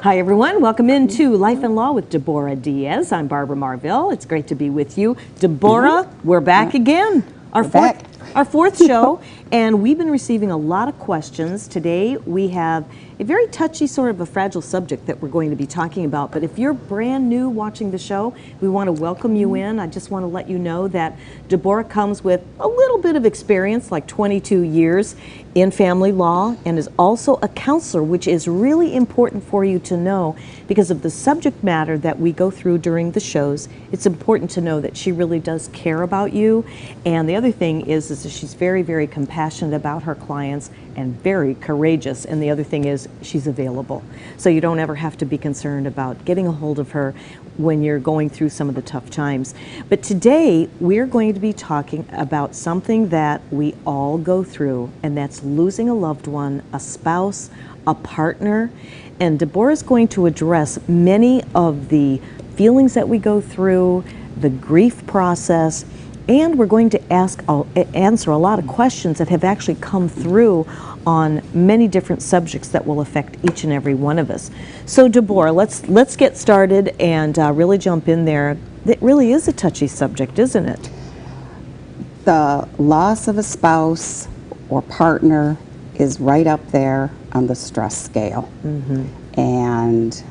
Hi everyone, welcome into Life and Law with Deborah Diaz. I'm Barbara Marville. It's great to be with you. Deborah, we're back again. Our fourth show, and we've been receiving a lot of questions. Today we have a very touchy, sort of a fragile subject that we're going to be talking about. But if you're brand new watching the show, we want to welcome you in. I just want to let you know that Deborah comes with a little bit of experience, like 22 years in family law, and is also a counselor, which is really important for you to know because of the subject matter that we go through during the shows. It's important to know that she really does care about you. And the other thing is that she's very, very compassionate about her clients and very courageous. And the other thing is she's available. So you don't ever have to be concerned about getting a hold of her when you're going through some of the tough times. But today we're going to be talking about something that we all go through, and that's losing a loved one, a spouse, a partner. And Deborah's going to address many of the feelings that we go through, the grief process, and we're going to answer a lot of questions that have actually come through on many different subjects that will affect each and every one of us. So Deborah, let's get started and really jump in there. It really is a touchy subject, isn't it? The loss of a spouse or partner is right up there on the stress scale. And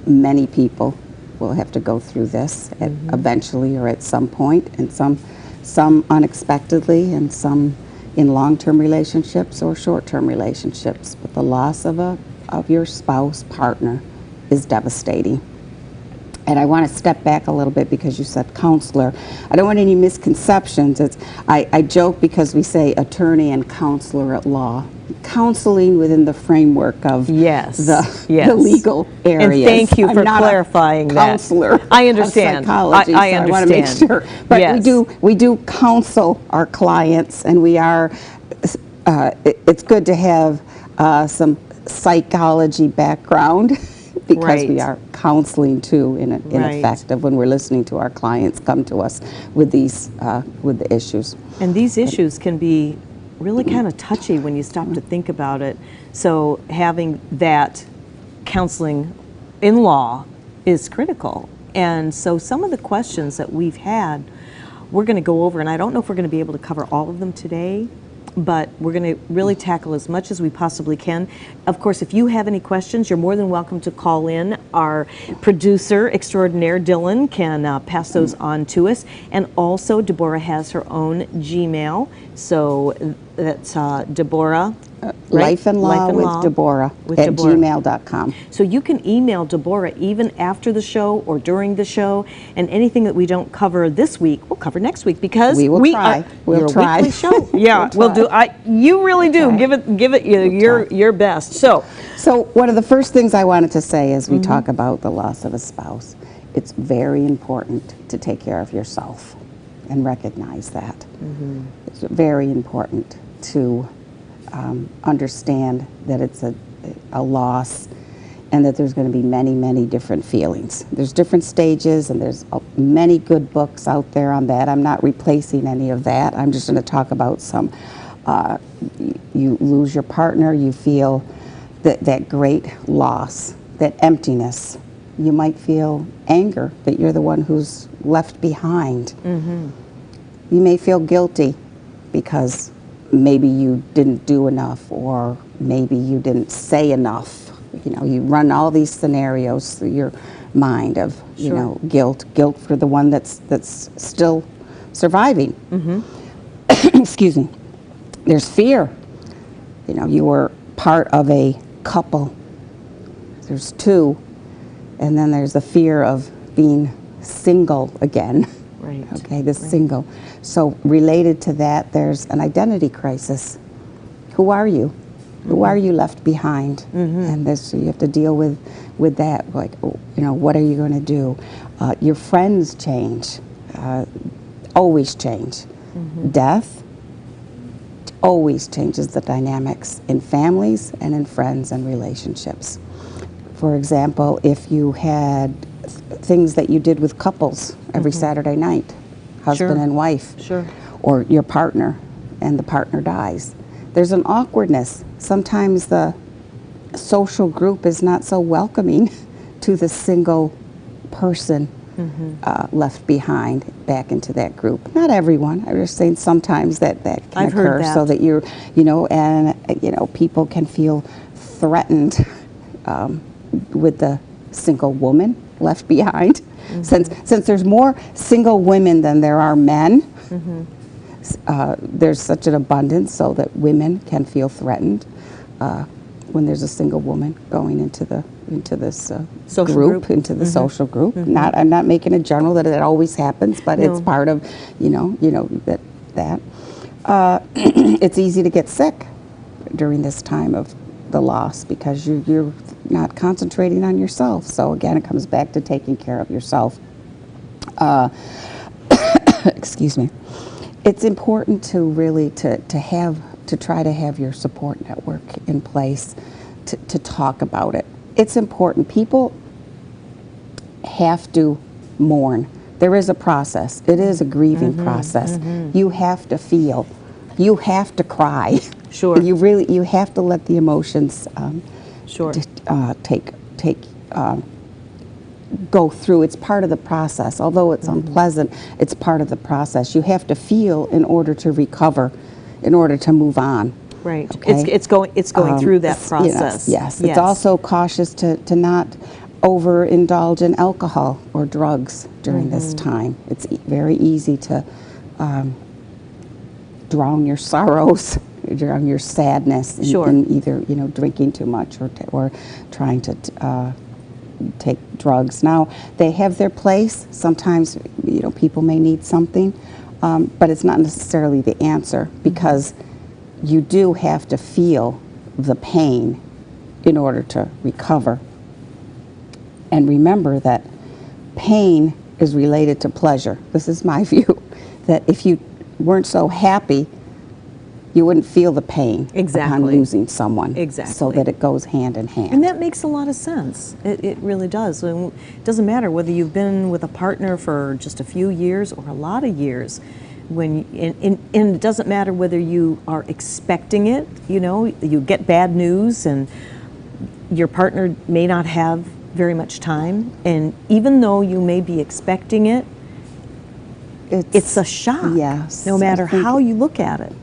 many people will have to go through this eventually or at some point, and some unexpectedly, and some in long-term relationships or short-term relationships. But the loss of your spouse, partner, is devastating. And I want to step back a little bit because you said counselor. I don't want any misconceptions. I joke because we say attorney and counselor at law. Counseling within the framework of the legal areas. And thank you for clarifying that. Counselor. I understand. Psychology, I understand. I want to make sure. But we do counsel our clients, and we are. It's good to have some psychology background. Because we are counseling too, in effect, of when we're listening to our clients come to us with these with the issues. And these issues can be really kind of touchy when you stop to think about it. So having that counseling in law is critical. And so some of the questions that we've had, we're going to go over, and I don't know if we're going to be able to cover all of them today, but we're going to really tackle as much as we possibly can. Of course, if you have any questions, you're more than welcome to call in. Our producer extraordinaire, Dylan, can pass those on to us. And also, Deborah has her own Gmail. So that's Deborah. Life and Law with Deborah at gmail.com. So you can email Deborah even after the show or during the show, and anything that we don't cover this week, we'll cover next week because we'll try. We'll try. Weekly show. Yeah, we'll do. You really do. Give it your best. So one of the first things I wanted to say as we talk about the loss of a spouse, it's very important to take care of yourself and recognize that. It's very important to understand that it's a loss, and that there's going to be many, many different feelings. There's different stages, and there's many good books out there on that. I'm not replacing any of that. I'm just going to talk about some. You lose your partner, you feel that great loss, that emptiness. You might feel anger that you're the one who's left behind. You may feel guilty because maybe you didn't do enough, or maybe you didn't say enough. You know, you run all these scenarios through your mind of, you know, guilt for the one that's still surviving. Excuse me. There's fear. You know, you were part of a couple. There's two, and then there's the fear of being single again. Right. Okay, single. So related to that, there's an identity crisis. Who are you? Who are you left behind? And you have to deal with that. Like, you know, what are you going to do? Your friends change, always change. Death always changes the dynamics in families and in friends and relationships. For example, if you had things that you did with couples every Saturday night, husband and wife, or your partner, and the partner dies, there's an awkwardness. Sometimes the social group is not so welcoming to the single person left behind back into that group. Not everyone. I'm just saying sometimes that can I've heard occur, that. so that people can feel threatened with the single woman left behind. Since there's more single women than there are men, there's such an abundance so that women can feel threatened when there's a single woman going into this Social group, group. into the social group. I'm not making a general that it always happens, but it's No. part of that. It's easy to get sick during this time of the loss because you're not concentrating on yourself. So again, it comes back to taking care of yourself. Excuse me. It's important to really to try to have your support network in place to talk about it. It's important. People have to mourn. There is a process. It is a grieving process. You have to feel. You have to cry. Sure. You have to let the emotions Sure. go through. It's part of the process. Although it's unpleasant, it's part of the process. You have to feel in order to recover, in order to move on. Right. Okay? It's going through that process. Yes. It's also cautious to not overindulge in alcohol or drugs during this time. It's very easy to drown your sorrows, drown your sadness in either drinking too much or trying to take drugs. Now they have their place. Sometimes people may need something, but it's not necessarily the answer because you do have to feel the pain in order to recover. And remember that pain is related to pleasure. This is my view, that if you weren't so happy, you wouldn't feel the pain upon Exactly. losing someone. Exactly. So that it goes hand in hand. And that makes a lot of sense. It really does. And it doesn't matter whether you've been with a partner for just a few years or a lot of years. And it doesn't matter whether you are expecting it. You get bad news and your partner may not have very much time. And even though you may be expecting it, it's a shock. Yes. No matter how you look at it.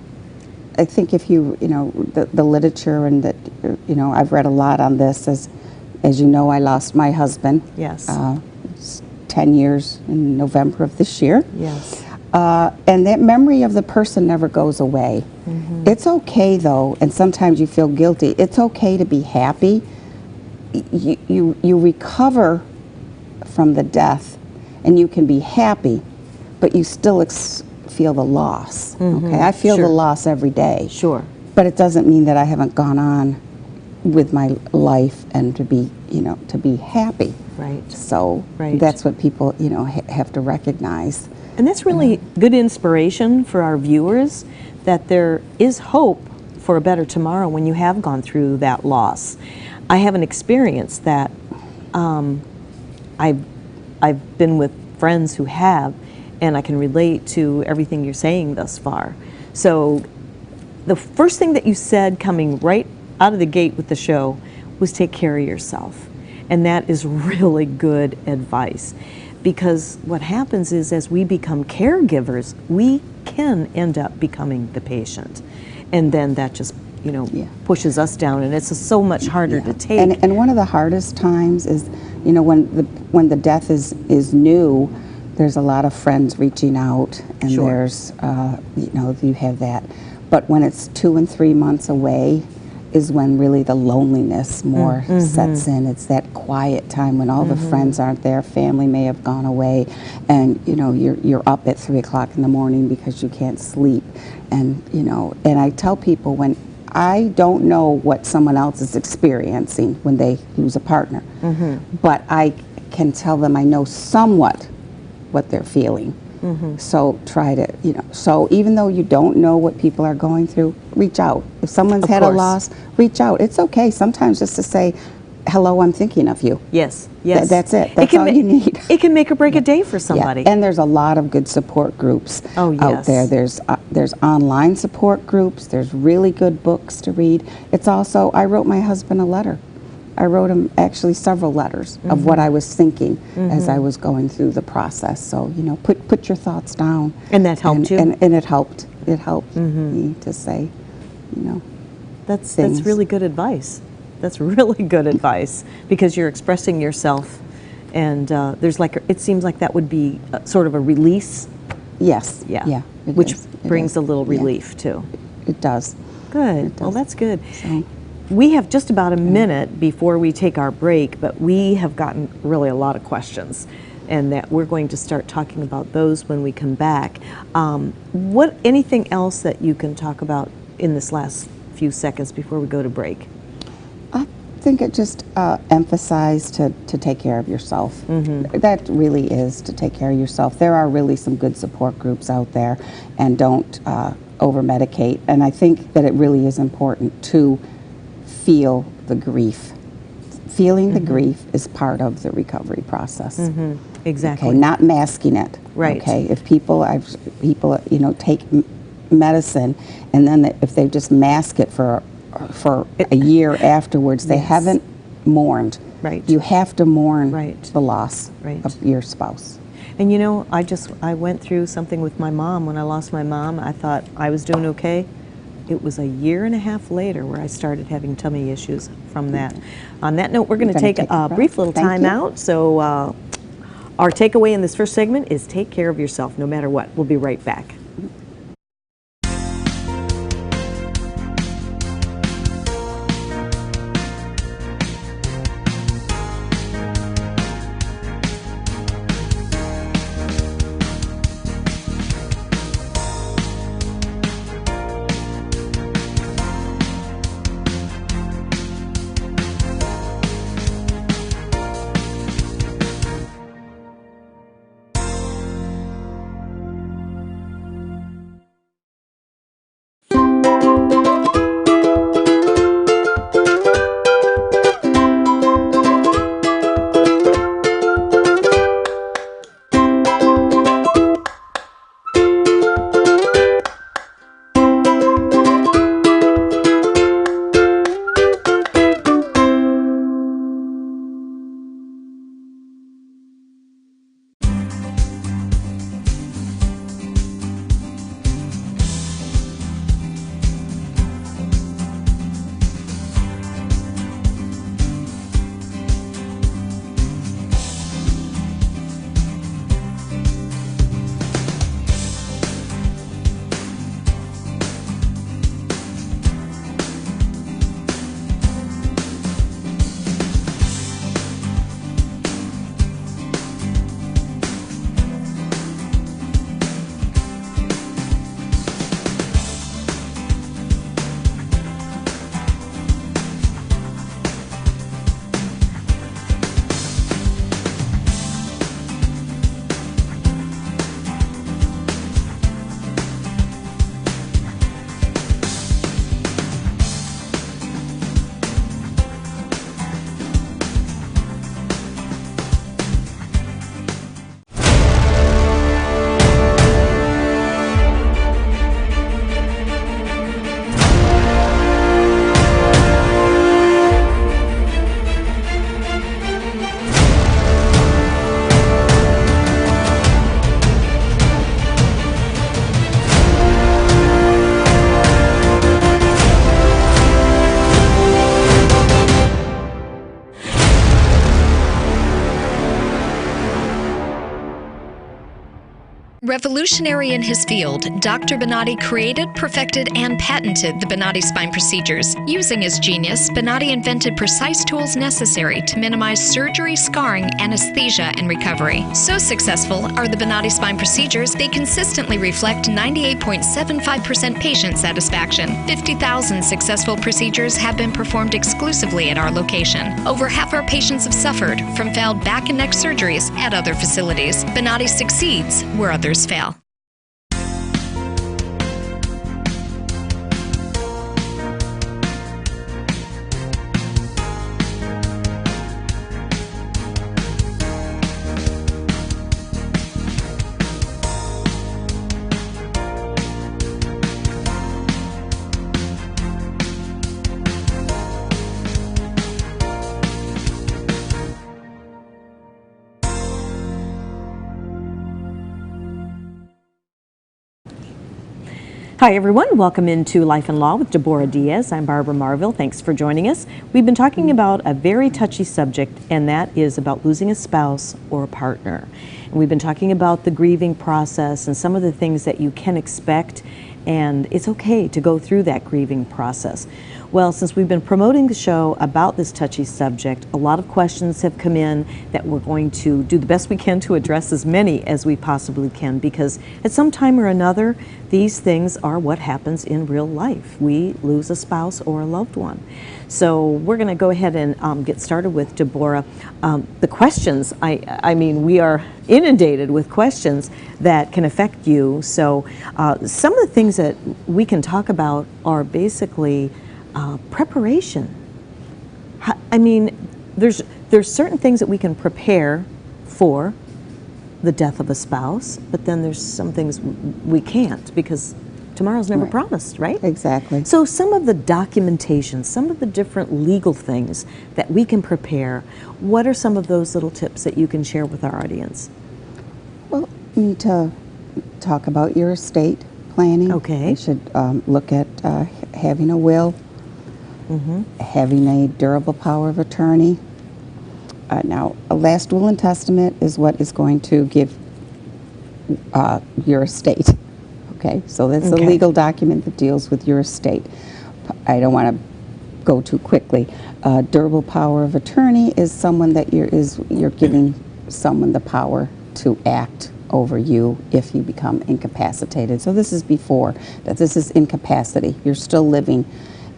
I think if the literature and that, I've read a lot on this. As you know, I lost my husband. Yes. It's 10 years in November of this year. Yes. And that memory of the person never goes away. It's okay though, and sometimes you feel guilty. It's okay to be happy. You recover from the death, and you can be happy, but you still feel the loss. Okay, I feel Sure. the loss every day. Sure. But it doesn't mean that I haven't gone on with my life and to be happy. Right. So Right. that's what people have to recognize. And that's really good inspiration for our viewers, that there is hope for a better tomorrow when you have gone through that loss. I have an experience that I've been with friends who have, and I can relate to everything you're saying thus far. So the first thing that you said coming right out of the gate with the show was take care of yourself. And that is really good advice. Because what happens is as we become caregivers, we can end up becoming the patient. And then that just, pushes us down, and it's so much harder to take. And one of the hardest times is, when the death is new, there's a lot of friends reaching out, and Sure. there's, you have that. But when it's 2 and 3 months away is when really the loneliness more sets in. It's that quiet time when all the friends aren't there, family may have gone away, and you're up at 3 o'clock in the morning because you can't sleep. And and I tell people, when I don't know what someone else is experiencing when they lose a partner, but I can tell them I know somewhat what they're feeling. So try to, so even though you don't know what people are going through, reach out. If someone's Of had a course. loss, reach out. It's okay sometimes just to say, hello, I'm thinking of you. Yes, yes. That's it. That's all you need. It can make or break a day for somebody. Yeah. And there's a lot of good support groups out there. There's online support groups. There's really good books to read. It's also, I wrote my husband a letter. I wrote him actually several letters of what I was thinking as I was going through the process. So, put your thoughts down. And that helped you? And it helped. It helped me to say, That's things. really good advice. That's really good advice, because you're expressing yourself, and there's it seems like that would be sort of a release. Yes. Yeah. Yeah. Which brings a little relief too. It does. Good. Well, that's good. So. We have just about a minute before we take our break, but we have gotten really a lot of questions, and that we're going to start talking about those when we come back. Anything else that you can talk about in this last few seconds before we go to break? I think it just emphasized to take care of yourself. That really is to take care of yourself. There are really some good support groups out there, and don't over-medicate. And I think that it really is important to feel the grief. Feeling the grief is part of the recovery process. Exactly. Okay, not masking it. Right. Okay, if people take medicine, and then if they just mask it for a year afterwards, they haven't mourned. Right. You have to mourn the loss Right. of your spouse. And I went through something with my mom. When I lost my mom, I thought I was doing okay. It was a year and a half later where I started having tummy issues from that. On that note, we're going to take a brief little time out. So our takeaway in this first segment is take care of yourself no matter what. We'll be right back. Revolutionary in his field, Dr. Bonati created, perfected, and patented the Bonati spine procedures. Using his genius, Bonati invented precise tools necessary to minimize surgery, scarring, anesthesia, and recovery. So successful are the Bonati spine procedures, they consistently reflect 98.75% patient satisfaction. 50,000 successful procedures have been performed exclusively at our location. Over half our patients have suffered from failed back and neck surgeries at other facilities. Bonati succeeds where others fail. Hi, everyone. Welcome into Life and Law with Deborah Diaz. I'm Barbara Marville. Thanks for joining us. We've been talking about a very touchy subject, and that is about losing a spouse or a partner. And we've been talking about the grieving process and some of the things that you can expect, and it's okay to go through that grieving process. Well, since we've been promoting the show about this touchy subject, a lot of questions have come in that we're going to do the best we can to address as many as we possibly can, because at some time or another, these things are what happens in real life. We lose a spouse or a loved one. So we're going to go ahead and get started with Deborah. The questions, I mean, we are inundated with questions that can affect you. So some of the things that we can talk about are basically preparation. I mean, there's certain things that we can prepare for the death of a spouse, but then there's some things we can't, because tomorrow's never promised, right? Exactly. So some of the documentation, some of the different legal things that we can prepare, what are some of those little tips that you can share with our audience? Well, you need to talk about your estate planning. Okay. You should look at having a will, having a durable power of attorney. Now, a last will and testament is what is going to give your estate. Okay, so that's a legal document that deals with your estate. I don't want to go too quickly. Durable power of attorney is someone that you're giving someone the power to act over you if you become incapacitated. So this is before that. This is incapacity. You're still living,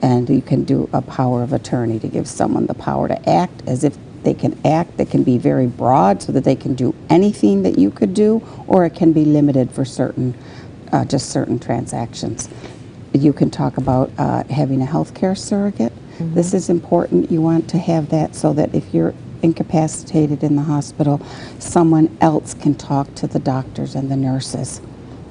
and you can do a power of attorney to give someone the power to act as if they can act. That can be very broad, so that they can do anything that you could do, or it can be limited for certain, just certain transactions. You can talk about having a healthcare surrogate. This is important. You want to have that so that if you're incapacitated in the hospital, someone else can talk to the doctors and the nurses.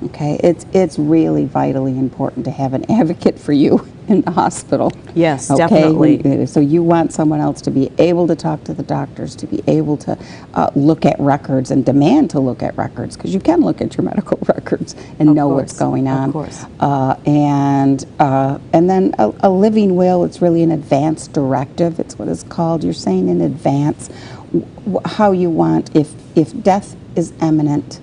Okay, it's really vitally important to have an advocate for you in the hospital. Yes, okay? definitely. So you want someone else to be able to talk to the doctors, to be able to look at records and demand to look at records, because you can look at your medical records and know what's going on. Of course. And then a living will, it's really an advance directive. It's what it's called. You're saying in advance how you want, if death is imminent,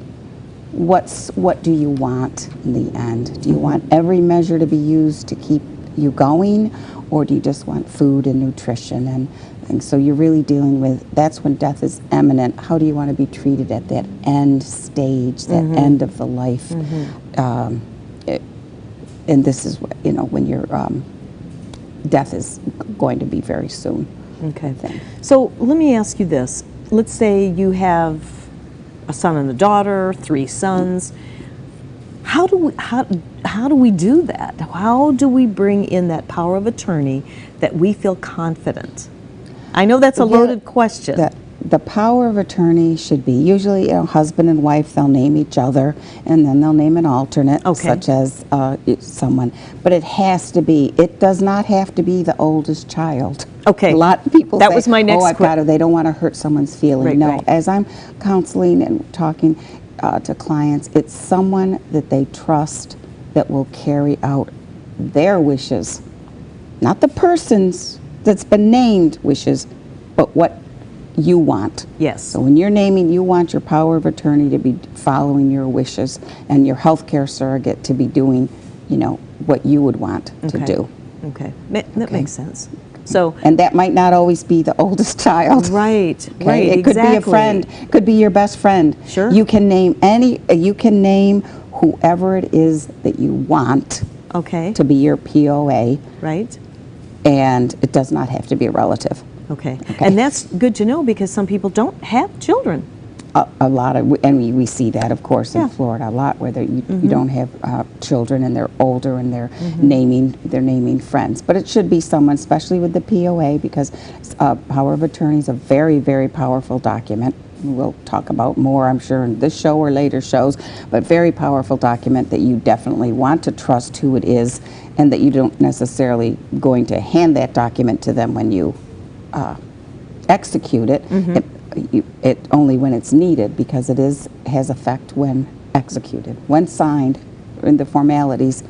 what do you want in the end? Do you want every measure to be used to keep you going, or do you just want food and nutrition and things? So you're really dealing with, that's when death is imminent. How do you want to be treated at that end stage, that end of the life? And this is, when your death is going to be very soon. Okay. So let me ask you this. Let's say you have a son and a daughter, 3 sons. How do we do that? How do we bring in that power of attorney that we feel confident? I know that's a loaded question. The power of attorney should be usually husband and wife. They'll name each other, and then they'll name an alternate, such as someone. But it has to be. It does not have to be the oldest child. Okay. A lot of people that say, was my next I've got to. They don't want to hurt someone's feeling. Right, no. right. As I'm counseling and talking to clients, it's someone that they trust that will carry out their wishes, not the person's that's been named wishes, but what you want. Yes. So when you're naming, you want your power of attorney to be following your wishes, and your healthcare surrogate to be doing, what you would want to do. Okay. That makes sense. So, and that might not always be the oldest child. Right. Okay? Right. It could be a friend. Could be your best friend. Sure. You can name whoever it is that you want to be your POA. Right. And it does not have to be a relative. Okay. And that's good to know, because some people don't have children. A lot of, and we see that, of course, in Florida a lot, where you don't have children and they're older and they're naming friends. But it should be someone, especially with the POA, because power of attorney is a very, very powerful document. We'll talk about more, I'm sure, in this show or later shows, but very powerful document that you definitely want to trust who it is, and that you don't necessarily going to hand that document to them when you execute it. It only when it's needed, because it has effect when executed. When signed in the formalities,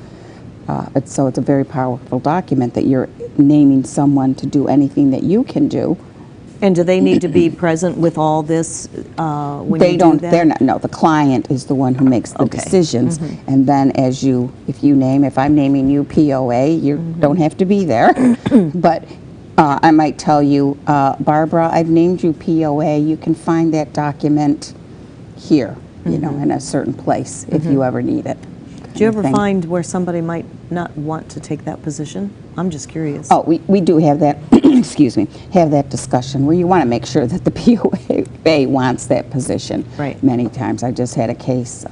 So it's a very powerful document that you're naming someone to do anything that you can do. And do they need to be present with all this when They you don't, do that? they're not, no, the client is the one who makes the Okay. decisions. And then if you name, if I'm naming you POA, you don't have to be there. But I might tell you, Barbara, I've named you POA. You can find that document here, you know, in a certain place if you ever need it. Do you ever thing. find where somebody might not want to take that position? I'm just curious. Oh, we do have that, excuse me, have that discussion where you want to make sure that the POA wants that position. Right. Many times. I just had a case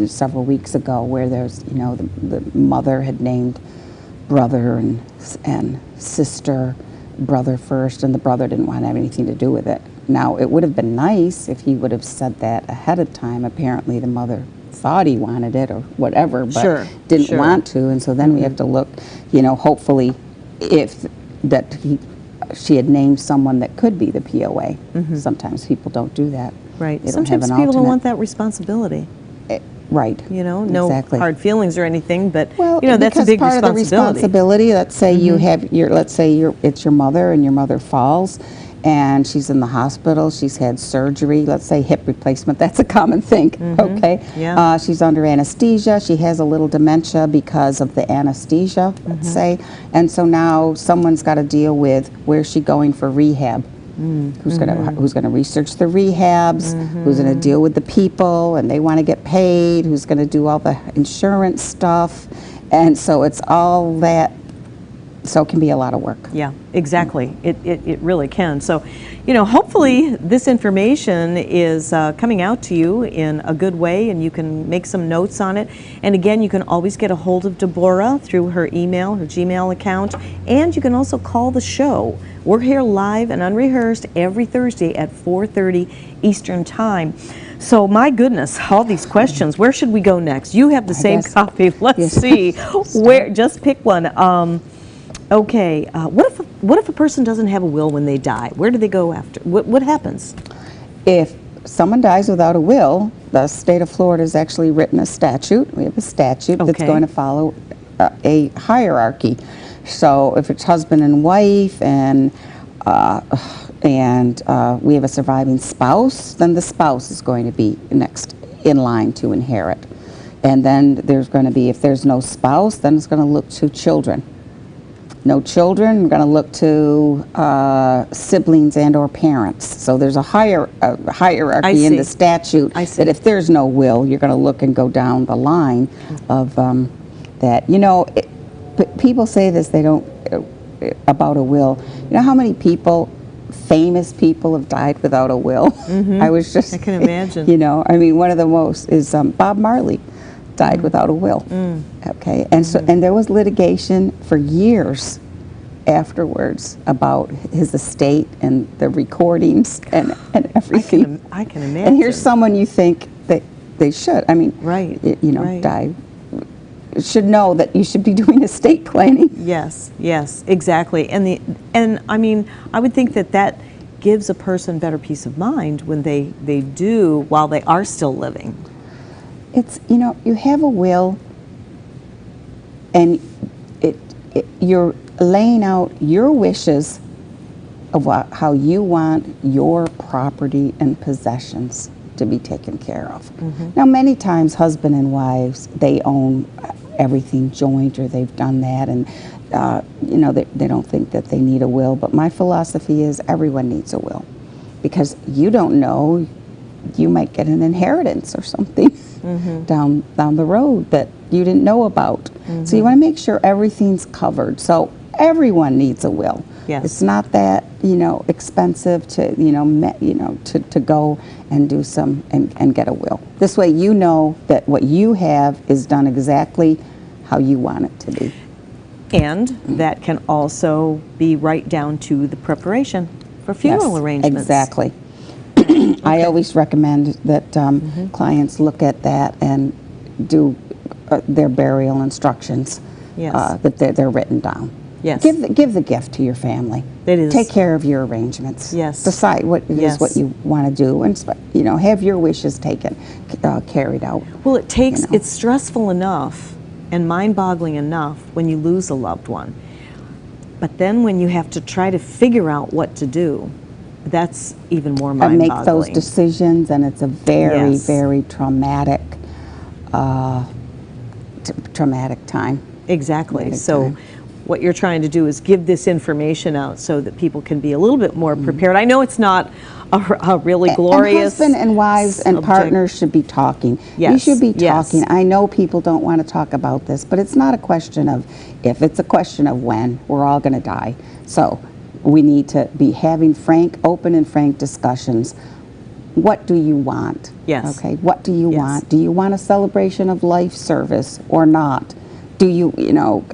several weeks ago where there's, you know, the mother had named brother and sister, brother first, and the brother didn't want to have anything to do with it. Now, it would have been nice if he would have said that ahead of time. Apparently, the mother thought he wanted it or whatever, but Sure, didn't sure. want to, and so then we have to look, you know, hopefully if she had named someone that could be the POA. Sometimes people don't do that. Right. They don't have Sometimes an people don't alternate. want that responsibility. Right. You know, no Exactly. hard feelings or anything, but Well, you know, that's a because big part responsibility. of the responsibility. Let's say you have it's your mother and your mother falls, and she's in the hospital. She's had surgery. Let's say hip replacement. That's a common thing. Okay. Yeah. She's under anesthesia. She has a little dementia because of the anesthesia. Let's say, and so now someone's got to deal with where's she going for rehab. Who's gonna research the rehabs? Who's gonna deal with the people, and they want to get paid? Who's gonna do all the insurance stuff? And so it's all that. So it can be a lot of work. Yeah, exactly. It really can. So, you know, hopefully this information is coming out to you in a good way, and you can make some notes on it. And again, you can always get a hold of Deborah through her email, her Gmail account, and you can also call the show. We're here live and unrehearsed every Thursday at 4:30 Eastern Time. So, my goodness, all these questions. Where should we go next? You have the same guess- copy. Let's Yes. see. Where? Just pick one. Okay, what if a person doesn't have a will when they die? Where do they go after? What happens? If someone dies without a will, the state of Florida has actually written a statute. We have a statute that's Okay. going to follow a hierarchy. So if it's husband and wife and we have a surviving spouse, then the spouse is going to be next in line to inherit. And then there's going to be, if there's no spouse, then it's going to look to children. No children, we're going to look to siblings and or parents. So there's a hierarchy in the see. statute I see. that if there's no will, you're going to look and go down the line of that. You know, people say this, they don't, about a will. You know how many people, famous people, have died without a will? I was just, I can imagine. You know, I mean, one of the most is Bob Marley died without a will. Okay, and so and there was litigation for years afterwards about his estate and the recordings and everything. I can imagine. And here's someone you think that they should. I mean, Right, you know, right. die. Should know that you should be doing estate planning. Yes, yes, exactly. And I mean, I would think that gives a person better peace of mind when they do while they are still living. It's, you know, you have a will and you're laying out your wishes of how you want your property and possessions to be taken care of. Now, many times husband and wives, they own everything joint, or they've done that, and you know, they don't think that they need a will. But my philosophy is everyone needs a will, because you don't know, you might get an inheritance or something down the road that you didn't know about. So you want to make sure everything's covered. So everyone needs a will. Yes. It's not that, you know, expensive to, you know, to go and do some and get a will. This way you know that what you have is done exactly how you want it to be. And that can also be right down to the preparation for funeral Yes, arrangements. Exactly. I always recommend that clients look at that and do their burial instructions, Yes. that they're written down. Yes. Give the gift to your family. It is. Take care of your arrangements. Yes. Decide what it Yes. is what you want to do, and have your wishes taken, carried out. Well, it takes, You know. it's stressful enough and mind-boggling enough when you lose a loved one. But then when you have to try to figure out what to do, that's even more And mind-boggling. make those decisions, and it's a very, Yes. very traumatic, traumatic time. Exactly. Traumatic So time. what you're trying to do is give this information out so that people can be a little bit more prepared. I know it's not a really glorious And husband and wives and subject. partners should be talking. You Yes, should be yes. talking. I know people don't want to talk about this, but it's not a question of if, it's a question of when. We're all going to die. So we need to be having open and frank discussions. What do you want? Yes. Okay, what do you Yes. want? Do you want a celebration of life service or not? Do you,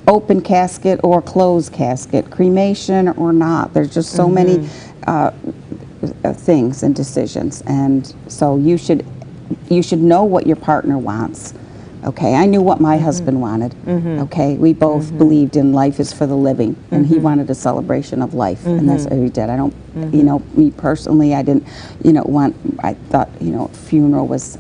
open casket or closed casket, cremation or not? There's just so many things and decisions, and so you should know what your partner wants. Okay, I knew what my husband wanted. Okay, we both believed in life is for the living, and he wanted a celebration of life, and that's what he did. I don't, me personally, I didn't, I thought, funeral was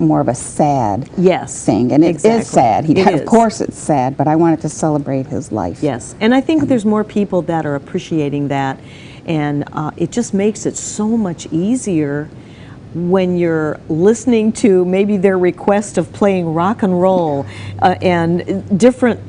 more of a sad Yes, thing, and it exactly. is sad. It Of is. course, it's sad, but I wanted to celebrate his life. Yes, and I think there's more people that are appreciating that, and it just makes it so much easier when you're listening to maybe their request of playing rock and roll and different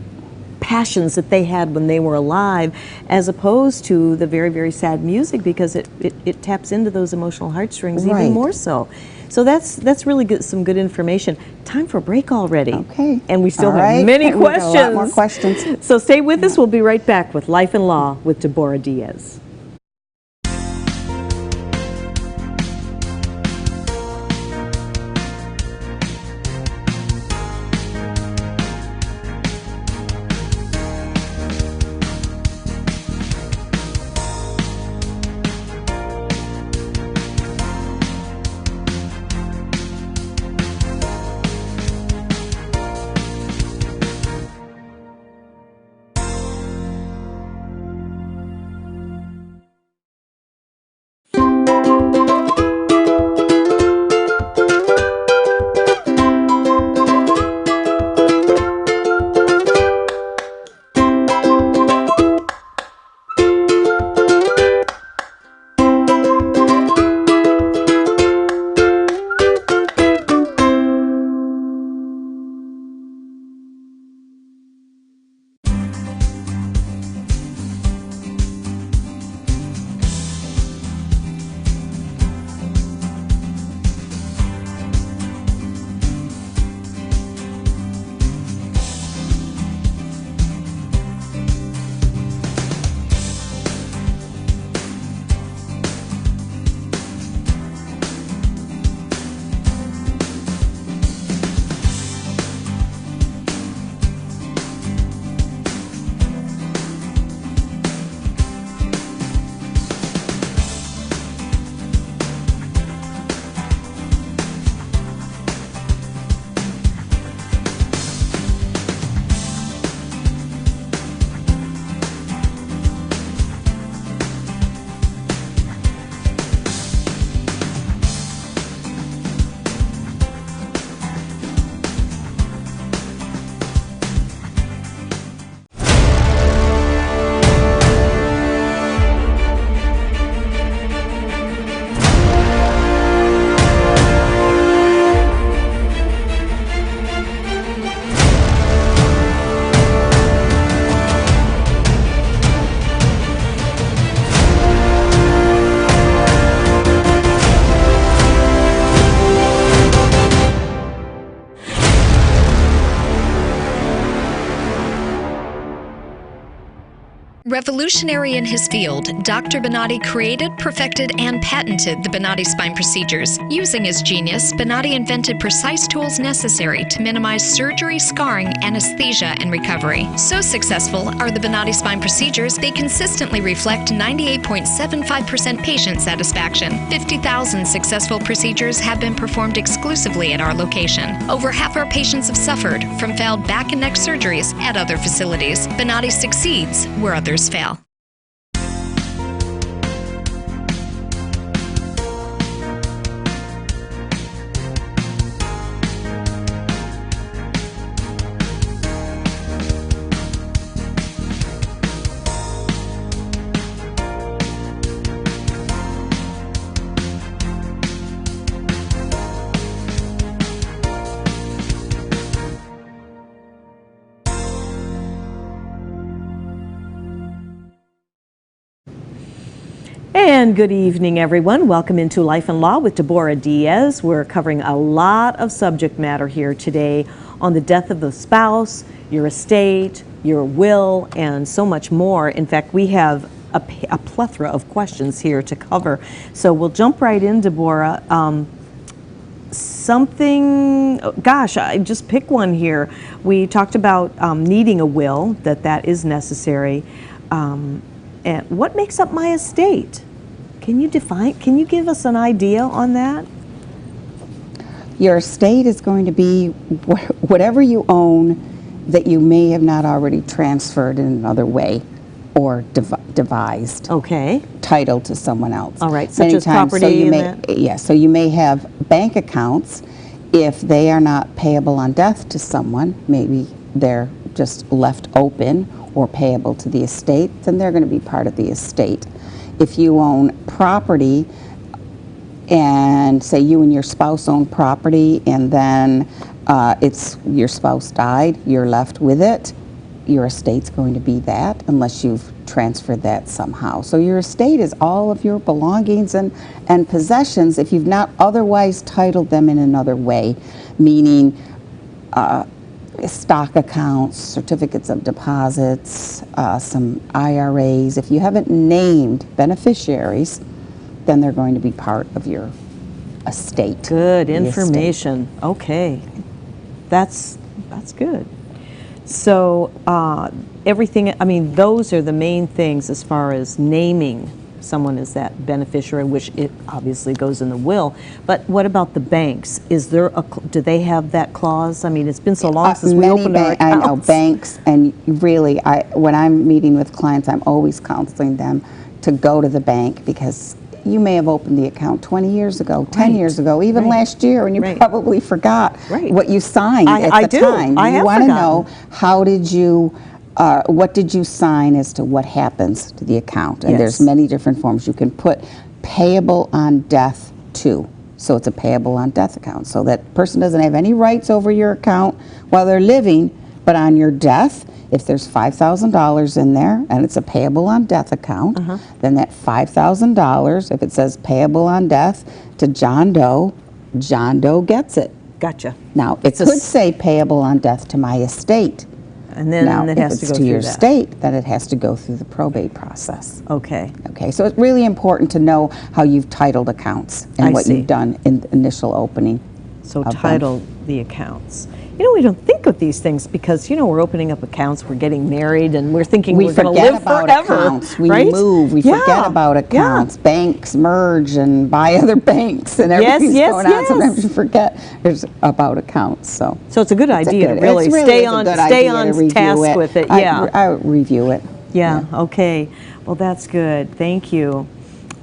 passions that they had when they were alive, as opposed to the very, very sad music, because it taps into those emotional heartstrings Right. even more so. So that's really good, some good information. Time for a break already. Okay. And we still All have right. many We got a questions. lot more questions. So stay with us. We'll be right back with Life and Law with Deborah Diaz. Revolutionary in his field, Dr. Bonati created, perfected, and patented the Bonati spine procedures. Using his genius, Bonati invented precise tools necessary to minimize surgery, scarring, anesthesia, and recovery. So successful are the Bonati spine procedures, they consistently reflect 98.75% patient satisfaction. 50,000 successful procedures have been performed exclusively at our location. Over half our patients have suffered from failed back and neck surgeries at other facilities. Bonati succeeds where others fail. And good evening, everyone. Welcome into Life and Law with Deborah Diaz. We're covering a lot of subject matter here today on the death of the spouse, your estate, your will, and so much more. In fact, we have a plethora of questions here to cover. So we'll jump right in, Deborah. I just pick one here. We talked about needing a will, that is necessary. And what makes up my estate? Can you give us an idea on that? Your estate is going to be whatever you own that you may have not already transferred in another way or devised. Okay. Title to someone else. All right, such as property so you may have bank accounts. If they are not payable on death to someone, maybe they're just left open or payable to the estate, then they're going to be part of the estate. If you own property, and say you and your spouse own property, and then your spouse died, you're left with it, your estate's going to be that unless you've transferred that somehow. So your estate is all of your belongings and possessions if you've not otherwise titled them in another way, meaning stock accounts, certificates of deposits, some IRAs. If you haven't named beneficiaries, then they're going to be part of your estate. Good information. Okay, that's good. So those are the main things as far as naming someone as that beneficiary, which it obviously goes in the will. But what about the banks? Do they have that clause? I mean, it's been so long since we opened our accounts. I know banks, and really, when I'm meeting with clients, I'm always counseling them to go to the bank, because you may have opened the account 20 years ago, 10 years ago, even last year, and you probably forgot what you signed at the time. I have want to know, how did you, what did you sign as to what happens to the account? And there's many different forms. You can put payable on death to. So it's a payable on death account. So that person doesn't have any rights over your account while they're living, but on your death, if there's $5,000 in there and it's a payable on death account, then that $5,000, if it says payable on death to John Doe gets it. Gotcha. Now, it could say payable on death to my estate. And then it has to go through that. If it's to your estate, then it has to go through the probate process. Okay. Okay, so it's really important to know how you've titled accounts and what you've done in the initial opening. So title the accounts. We don't think of these things because, we're opening up accounts, we're getting married, and we're thinking we're going to live forever. Accounts. We right? move, we forget about accounts. Banks merge and buy other banks, and everything's going on. Sometimes you forget about accounts. So it's a good idea to really stay on task with it. Yeah, I review it. Yeah. Okay. Well, that's good. Thank you.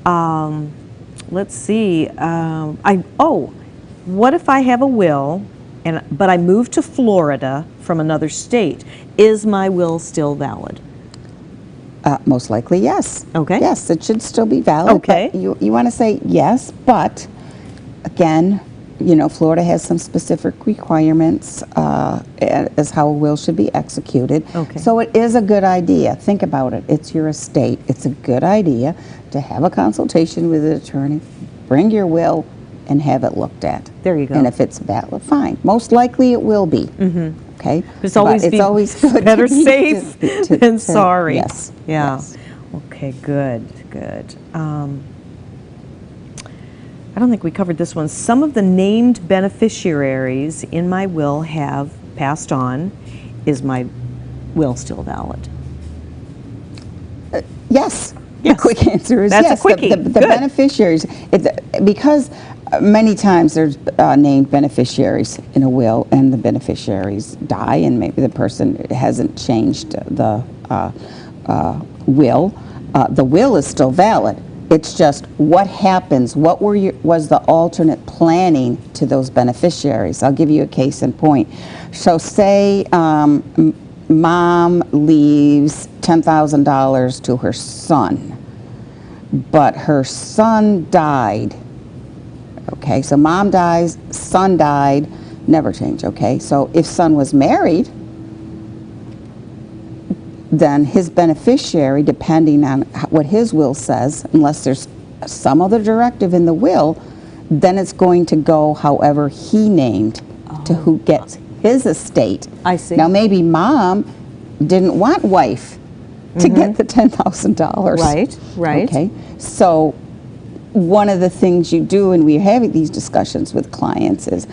Let's see. What if I have a will? But I moved to Florida from another state. Is my will still valid? Most likely, yes. Okay. Yes, it should still be valid. Okay. But you want to say yes, but again, Florida has some specific requirements as how a will should be executed. Okay. So it is a good idea. Think about it. It's your estate. It's a good idea to have a consultation with an attorney, bring your will, and have it looked at. There you go. And if it's valid, fine. Most likely it will be. okay? But it's always, it's always good better to be, safe than sorry. Yes. Yeah. Yes. Okay, good, good. I don't think we covered this one. Some of the named beneficiaries in my will have passed on. Is my will still valid? Yes. Yes. The quick answer is That's a yes. quickie. The Good. beneficiaries, because many times there's named beneficiaries in a will, and the beneficiaries die, and maybe the person hasn't changed the will. The will is still valid. It's just what happens. What was the alternate planning to those beneficiaries? I'll give you a case in point. So say mom leaves $10,000 to her son, but her son died. Okay, so mom dies, son died, never change. Okay, so if son was married, then his beneficiary, depending on what his will says, unless there's some other directive in the will, then it's going to go however he named to who gets his estate. I see. Now maybe mom didn't want wife to get the $10,000. Right, right. Okay, so one of the things you do, and we're having these discussions with clients, is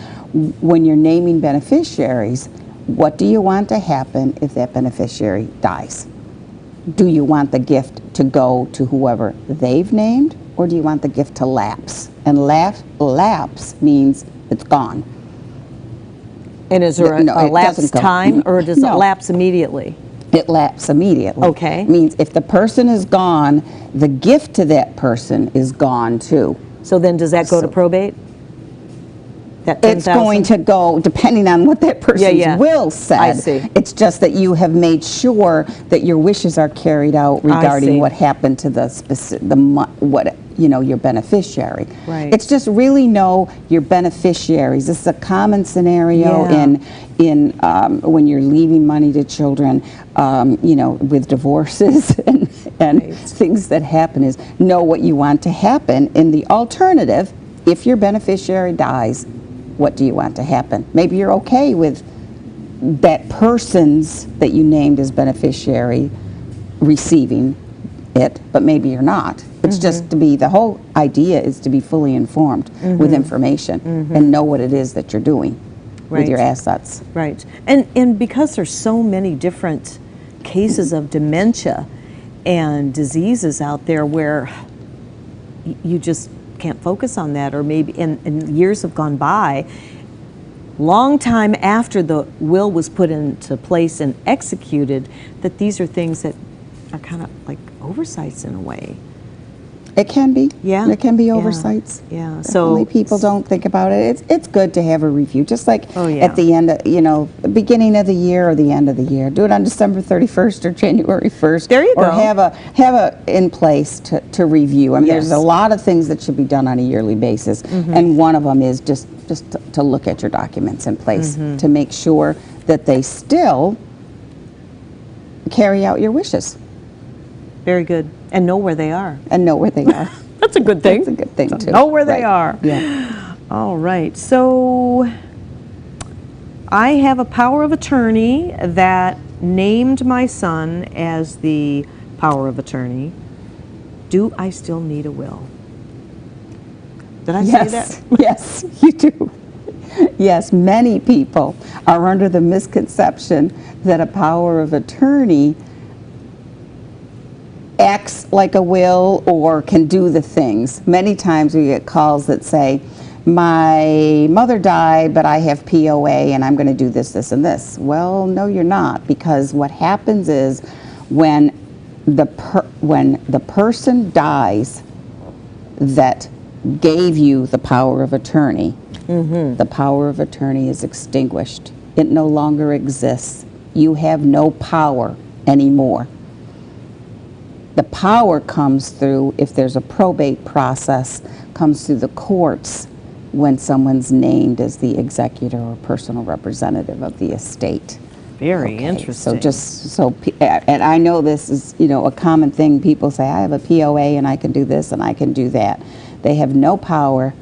when you're naming beneficiaries, what do you want to happen if that beneficiary dies? Do you want the gift to go to whoever they've named, or do you want the gift to lapse? And lapse means it's gone. And is there No, a it lapse doesn't go. time, or does it No. lapse immediately? It lapses immediately. Okay. Means if the person is gone, the gift to that person is gone too. So then does that go to probate? That It's 10,000? going to go, depending on what that person's yeah. will said. I see. It's just that you have made sure that your wishes are carried out see. regarding what happened to the specific, your beneficiary. Right. It's just really know your beneficiaries. This is a common scenario Yeah. in when you're leaving money to children, with divorces and things that happen. Is know what you want to happen. In the alternative, if your beneficiary dies, what do you want to happen? Maybe you're okay with that person's that you named as beneficiary receiving it, but maybe you're not. It's just to be, the whole idea is to be fully informed with information and know what it is that you're doing with your assets. Right. And because there's so many different cases of dementia and diseases out there where you just can't focus on that, or maybe and years have gone by, long time after the will was put into place and executed, that these are things that are kind of like oversights in a way. It can be. Yeah. It can be Yeah. oversights. Yeah. Definitely So people don't think about it. It's good to have a review, just like Oh, yeah. at the end of, the beginning of the year or the end of the year. Do it on December 31st or January 1st. There you or go. have a in place to review. I mean, Yes. there's a lot of things that should be done on a yearly basis, and one of them is just to look at your documents in place to make sure that they still carry out your wishes very good. And know where they are. and know where they are. That's a good thing. That's a good thing too. Know where they Right. are. Yeah. All right. So I have a power of attorney that named my son as the power of attorney. Do I still need a will? Did I say Yes, that? yes, you do. Yes, many people are under the misconception that a power of attorney acts like a will or can do the things. Many times we get calls that say, my mother died, but I have POA and I'm going to do this, this, and this. Well, no, you're not, because what happens is when the person dies that gave you the power of attorney, the power of attorney is extinguished. It no longer exists. You have no power anymore. The power comes through, if there's a probate process, comes through the courts when someone's named as the executor or personal representative of the estate. Very Okay, interesting. and I know this is, a common thing. People say, I have a POA and I can do this and I can do that. They have no power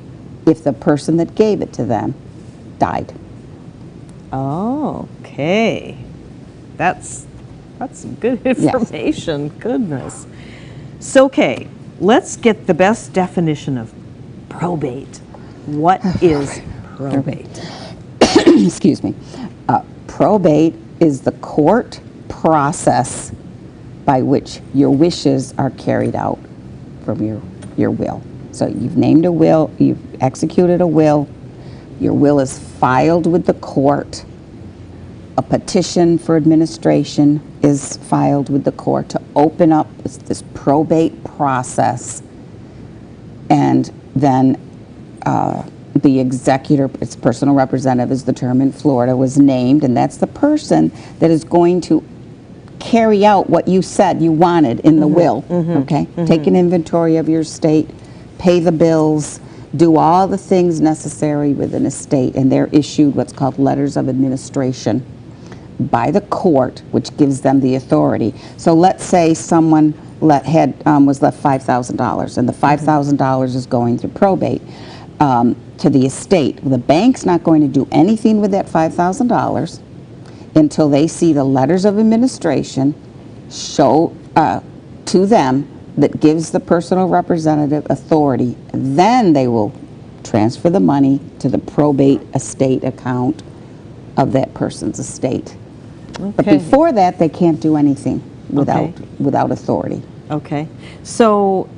if the person that gave it to them died. Oh, okay. That's some good information. Goodness. So, okay, let's get the best definition of probate. What is probate? Excuse me. Probate is the court process by which your wishes are carried out from your will. So you've named a will, you've executed a will, your will is filed with the court, a petition for administration is filed with the court to open up this probate process, and then the executor, its personal representative is the term in Florida, was named, and that's the person that is going to carry out what you said you wanted in the will, okay? Take an inventory of your estate, pay the bills, do all the things necessary with an estate, and they're issued what's called letters of administration by the court, which gives them the authority. So let's say someone was left $5,000, and the $5,000 is going through probate to the estate. The bank's not going to do anything with that $5,000 until they see the letters of administration show to them that gives the personal representative authority. Then they will transfer the money to the probate estate account of that person's estate. But before that, they can't do anything without authority. Okay. So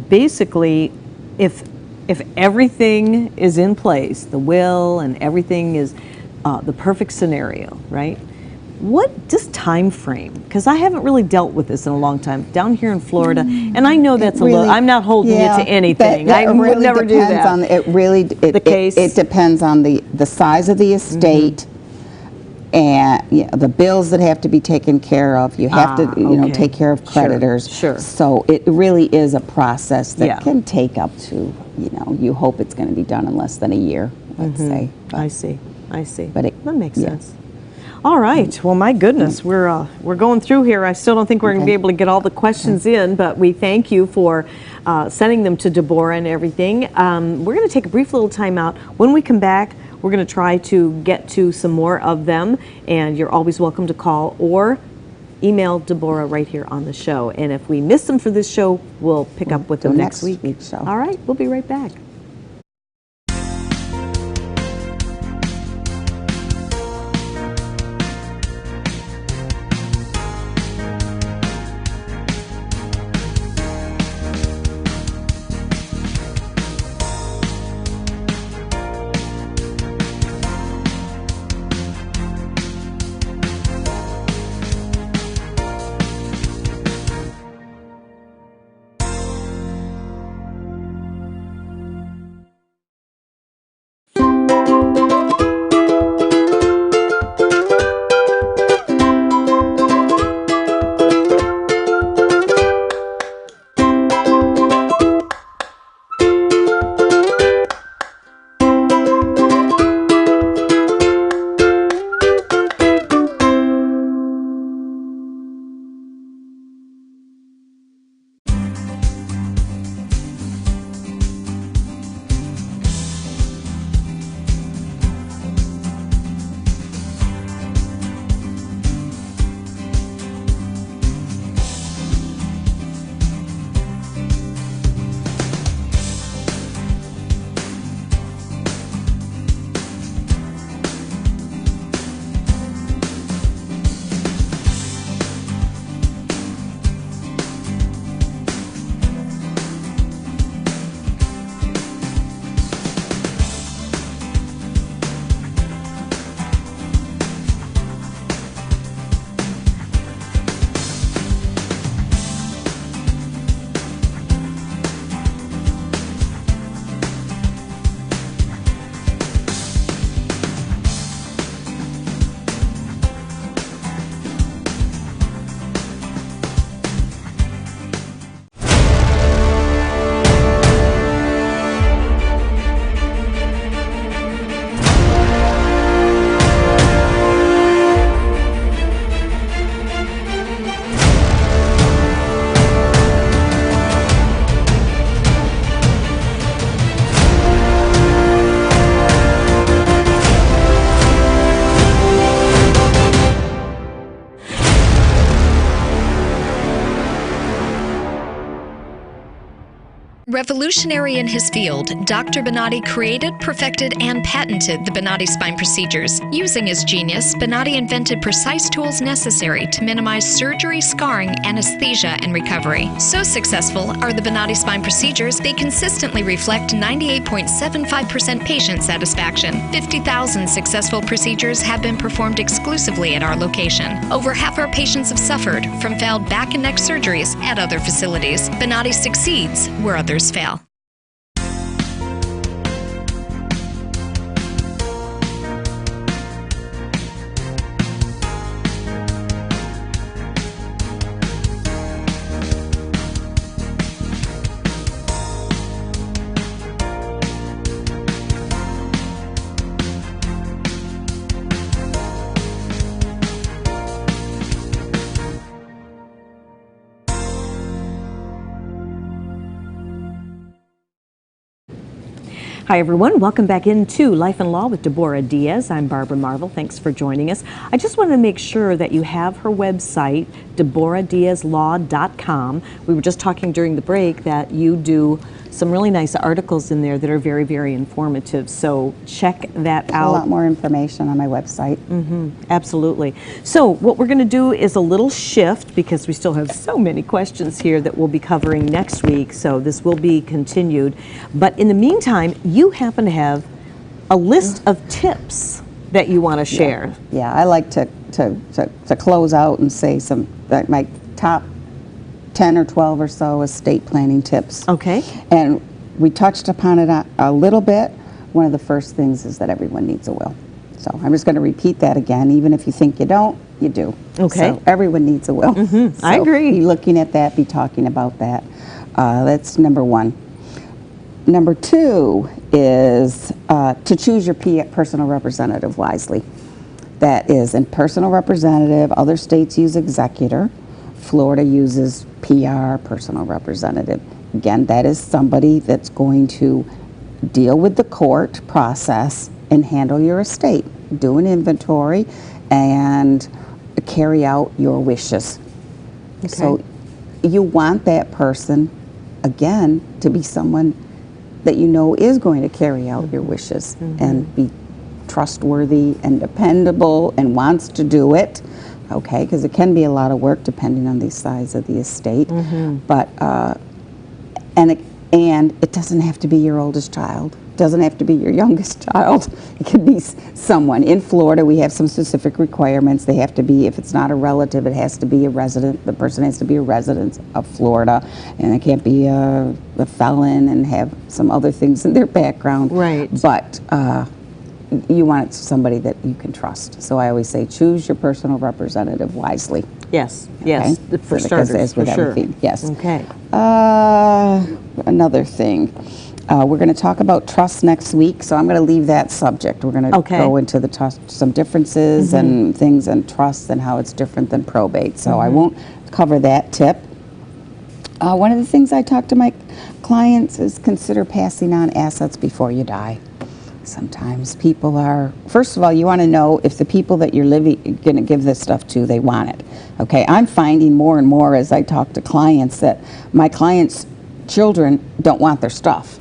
basically, if everything is in place, the will and everything is the perfect scenario, right? What just time frame? Because I haven't really dealt with this in a long time down here in Florida, and I know that's Really, a little. I'm not holding you to anything. That I would really never do depends that. On, The case. It depends on the size of the estate. And the bills that have to be taken care of, you have to okay. take care of creditors. Sure. So it really is a process that Yeah. can take up to, you hope it's going to be done in less than a year, let's say. I see. But That makes yeah. sense. All right. Well, my goodness, we're going through here. I still don't think we're going to be able to get all the questions in, but we thank you for sending them to Deborah and everything. We're going to take a brief little time out. When we come back, we're going to try to get to some more of them, and you're always welcome to call or email Deborah right here on the show. And if we miss them for this show, we'll pick up with them next week. week's show. All right. We'll be right back. Revolutionary in his field, Dr. Bonati created, perfected, and patented the Bonati spine procedures. Using his genius, Bonati invented precise tools necessary to minimize surgery, scarring, anesthesia, and recovery. So successful are the Bonati spine procedures, they consistently reflect 98.75% patient satisfaction. 50,000 successful procedures have been performed exclusively at our location. Over half our patients have suffered from failed back and neck surgeries at other facilities. Bonati succeeds where others fail. Hi everyone, welcome back into Life and Law with Deborah Diaz. I'm Barbara Marvel. Thanks for joining us. I just wanted to make sure that you have her website, DeborahDiazLaw.com. We were just talking during the break that you do some really nice articles in there that are very, very informative. So check that out. A lot more information on my website. Absolutely. So what we're going to do is a little shift because we still have so many questions here that we'll be covering next week. So this will be continued. But in the meantime, you happen to have a list of tips that you want to share. Yeah, I like to close out and say some like my top 10 or 12 or so estate planning tips. Okay. And we touched upon it a little bit. One of the first things is that everyone needs a will. So I'm just going to repeat that again. Even if you think you don't, you do. Okay. So everyone needs a will. So I agree. Be looking at that, be talking about that. That's number one. Number two is to choose your personal representative wisely. That is, in personal representative, other states use executor. Florida uses PR, personal representative. Again, that is somebody that's going to deal with the court process and handle your estate, do an inventory, and carry out your wishes. Okay. So you want that person, again, to be someone that you know is going to carry out your wishes and be trustworthy and dependable and wants to do it. Okay, because it can be a lot of work depending on the size of the estate, but and it doesn't have to be your oldest child. It doesn't have to be your youngest child. It could be someone. In Florida, we have some specific requirements. They have to be, if it's not a relative, it has to be a resident. The person has to be a resident of Florida, and it can't be a felon and have some other things in their background. Right. But you want somebody that you can trust. So I always say, choose your personal representative wisely. Yes, Okay? for Because starters, as with for sure. everything, yes. Okay. Another thing, we're going to talk about trust next week, so I'm going to leave that subject. We're going to Okay. go into the some differences and things and trust and how it's different than probate. So I won't cover that tip. One of the things I talk to my clients is consider passing on assets before you die. Sometimes people are, first of all, you want to know if the people that you're going to give this stuff to, they want it. Okay, I'm finding more and more as I talk to clients that my clients' children don't want their stuff.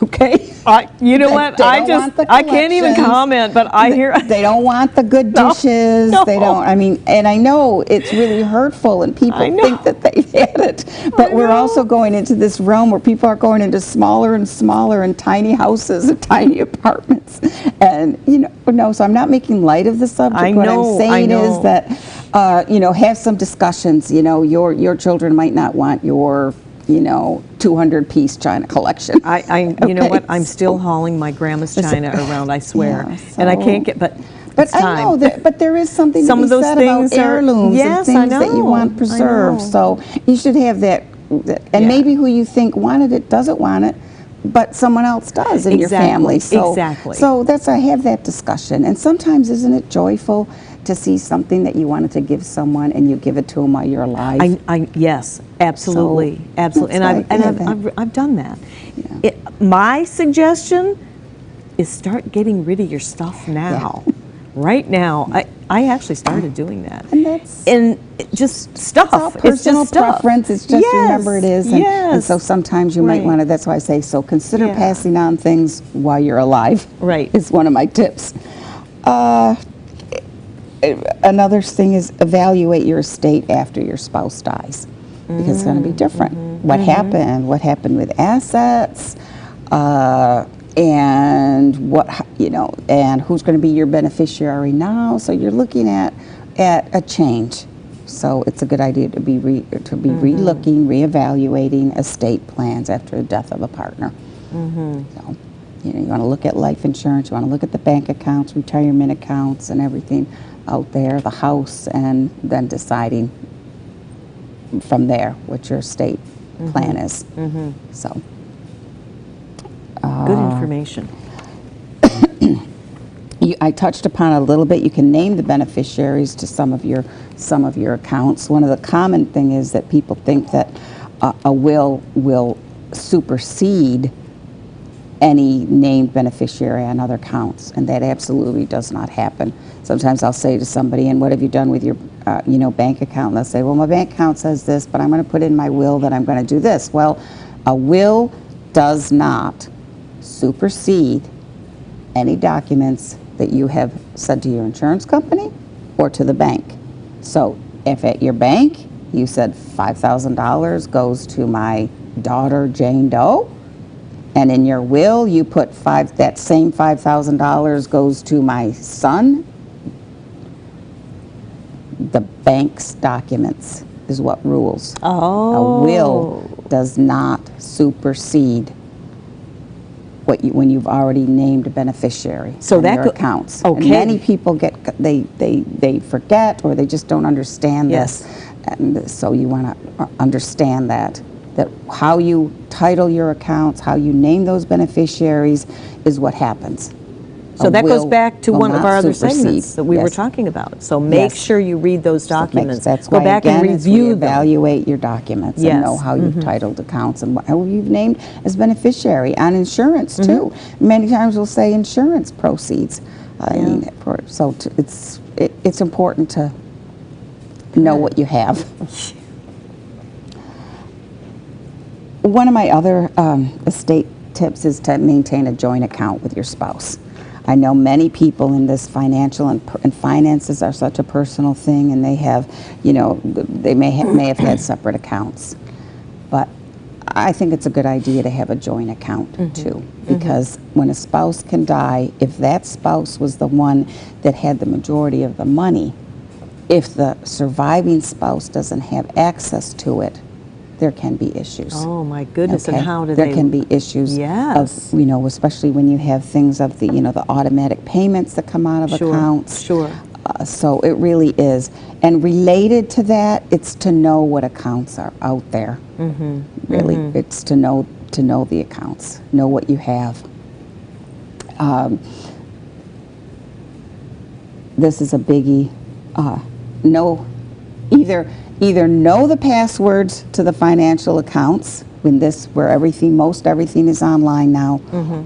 Okay? You know They- what? they don't want the I can't even collections. comment, but I hear. They don't want the good No, dishes. no. They don't, I mean, and I know it's really hurtful and people I know. think that they've had it. But we're know. also going into this realm where people are going into smaller and smaller and tiny houses and tiny apartments. And, no, so I'm not making light of the subject. I What know, I'm saying I is know. that, have some discussions. Your children might not want your 200-piece china collection. You know Okay, what? I'm still hauling my grandma's china around, I swear. Yeah, And I so- can't get, but But it's I time. know that, but there is something Some to of be those said things about are- heirlooms yes, and I things that you know, want I preserved. know. So you should have that, and Yeah. maybe who you think wanted it doesn't want it, but someone else does in your Exactly, family. So, exactly. So I have that discussion, and sometimes isn't it joyful to see something that you wanted to give someone and you give it to them while you're alive? Yes, absolutely, So, absolutely, that's and why I have I've done that. Yeah. My suggestion is start getting rid of your stuff now. right now. I actually started doing that. And that's And just stuff. it's all personal just stuff. preference. It's just remember it is. And so Yes. sometimes you might Right. want to, that's why I say, so consider Yeah. passing on things while you're alive. Right. Is one of my tips. Another thing is evaluate your estate after your spouse dies, because it's going to be different. What happened? What happened with assets? And and who's going to be your beneficiary now? So you're looking at a change. So it's a good idea to be re-looking, reevaluating estate plans after the death of a partner. So, you want to look at life insurance. You want to look at the bank accounts, retirement accounts, and everything out there, the house, and then deciding from there what your estate plan is. So. Good information. I touched upon it a little bit. You can name the beneficiaries to some of your accounts. One of the common thing is that people think that a will supersede any named beneficiary on other accounts, and that absolutely does not happen. Sometimes I'll say to somebody, "And what have you done with your bank account?" And they'll say, "Well, my bank account says this, but I'm going to put in my will that I'm going to do this." Well, a will does not supersede any documents that you have said to your insurance company or to the bank. So if at your bank you said $5,000 goes to my daughter Jane Doe, and in your will you put that same $5,000 goes to my son, the bank's documents is what rules. Oh. A will does not supersede when you've already named a beneficiary So on that your accounts. okay. And many people they forget, or they just don't understand Yes. this. And so you want to understand that how you title your accounts, how you name those beneficiaries is what happens. So A that goes will back to will one of not our other supersede. segments that we were Yes. talking about. So make Yes. sure you read those documents. That's Go why, back again, and review them. evaluate your documents Yes. and know how you've titled accounts and who you've named as beneficiary. On insurance too, many times we'll say insurance proceeds. It's important to know what you have. One of my other estate tips is to maintain a joint account with your spouse. I know many people in this financial and finances are such a personal thing, and they have, they may have had separate accounts. But I think it's a good idea to have a joint account too, because when a spouse can die, if that spouse was the one that had the majority of the money, if the surviving spouse doesn't have access to it, there can be issues. Oh my goodness! Okay? And how do there they? can be issues Yes. of, especially when you have things of the, the automatic payments that come out of accounts. Sure. So it really is. And related to that, it's to know what accounts are out there. Really, it's to know the accounts, know what you have. This is a biggie. Either know the passwords to the financial accounts where most everything is online now,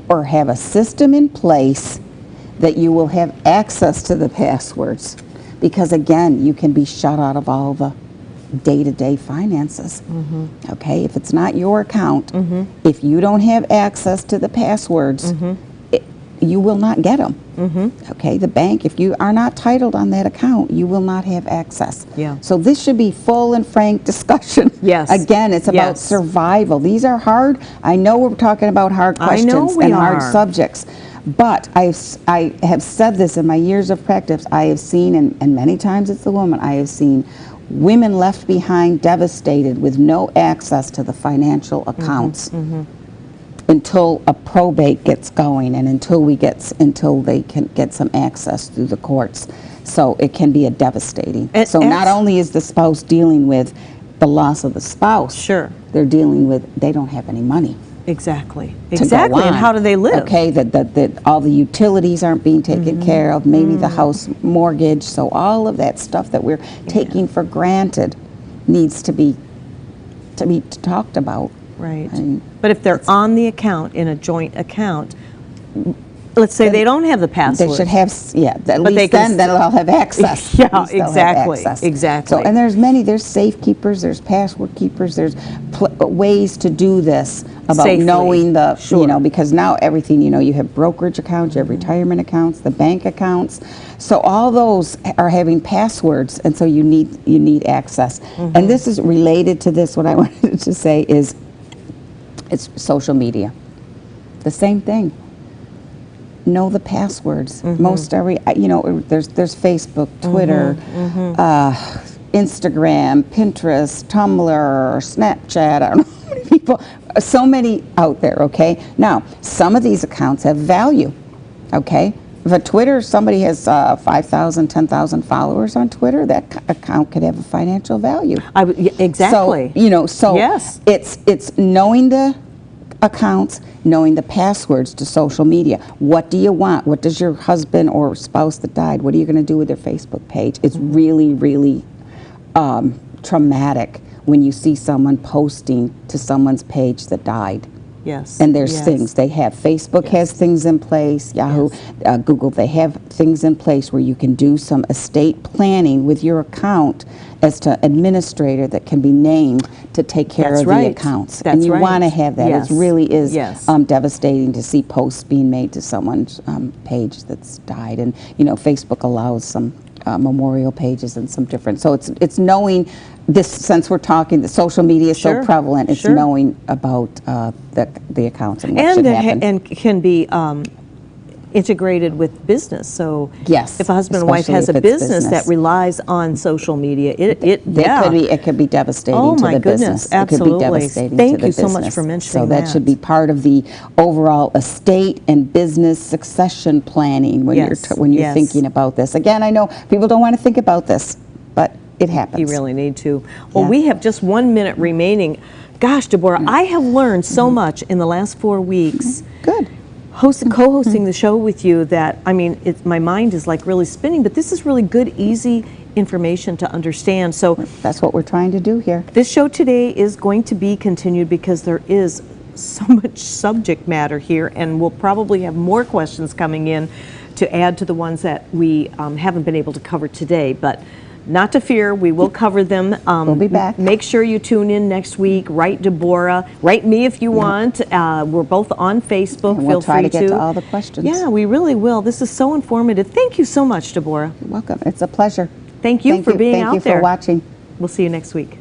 or have a system in place that you will have access to the passwords, because again, you can be shut out of all the day-to-day finances. Okay, if it's not your account, if you don't have access to the passwords, you will not get them. Okay, the bank, if you are not titled on that account, you will not have access. Yeah. So this should be full and frank discussion. Yes. Again, it's about Yes. survival. These are hard. I know we're talking about hard I know questions we and hard are. subjects, but I have said this in my years of practice. I have seen, and many times it's the woman, I have seen women left behind devastated with no access to the financial accounts until a probate gets going, and until they can get some access through the courts. So it can be devastating. So not only is the spouse dealing with the loss of the spouse, Sure. they're dealing with, they don't have any money Exactly. to go Exactly. And on. how do they live? Okay, that all the utilities aren't being taken care of, maybe the house mortgage, so all of that stuff that we're taking for granted needs to be talked about. Right. I mean, But if they're on the account, in a joint account, let's say they don't have the password. They should have, yeah, at But they least can then they'll have access. Yeah, At least they'll have exactly, access. exactly. So, and there's safe keepers, there's password keepers, there's ways to do this about Safely, knowing the, sure. you know, because now everything, you know, you have brokerage accounts, you have retirement accounts, the bank accounts. So all those are having passwords, and so you need access. And this is related to this. What I wanted to say is, it's social media. The same thing. Know the passwords. Most every, you know, there's Facebook, Twitter, Instagram, Pinterest, Tumblr, Snapchat. I don't know how many people. So many out there. Okay. Now, some of these accounts have value. Okay. If a Twitter, somebody has 5,000, 10,000 followers on Twitter, that account could have a financial value. Exactly. So, you know, so yes. it's knowing the accounts, knowing the passwords to social media. What do you want? What does your husband or spouse that died, what are you going to do with their Facebook page? It's really, really traumatic when you see someone posting to someone's page that died. Yes. And there's yes. things they have. Facebook has things in place, Yahoo, Google, they have things in place where you can do some estate planning with your account as to administrator that can be named to take care That's of right. the accounts. That's and you right. want to have that. Yes. It really is Yes. devastating to see posts being made to someone's page that's died. And, you know, Facebook allows some memorial pages and some different. So it's knowing this, since we're talking, the social media is Sure. so prevalent, it's Sure. knowing about the accounts and what should happen. And can be integrated with business. So Yes, if a husband and wife especially has if a it's business that business. relies on social media, it Could be devastating Oh, to my the goodness, business. It could absolutely. be devastating Thank to the you so much business. for mentioning So that that. should be part of the overall estate and business succession planning when Yes, you're when you're yes. thinking about this. Again, I know people don't want to think about this, but it happens. You really need to. Well, Yeah. we have just 1 minute remaining. Gosh, Deborah, I have learned so much in the last 4 weeks. Good. Co-hosting the show with you that, I mean, my mind is like really spinning, but this is really good, easy information to understand. So That's what we're trying to do here. this show today is going to be continued because there is so much subject matter here, and we'll probably have more questions coming in to add to the ones that we haven't been able to cover today. But not to fear, we will cover them. We'll be back. Make sure you tune in next week. Write Deborah. Write me if you want. We're both on Facebook. And we'll Feel try free to get to all the questions. Yeah, we really will. This is so informative. Thank you so much, Deborah. You're welcome. It's a pleasure. Thank you for being Thank out you there. for watching. We'll see you next week.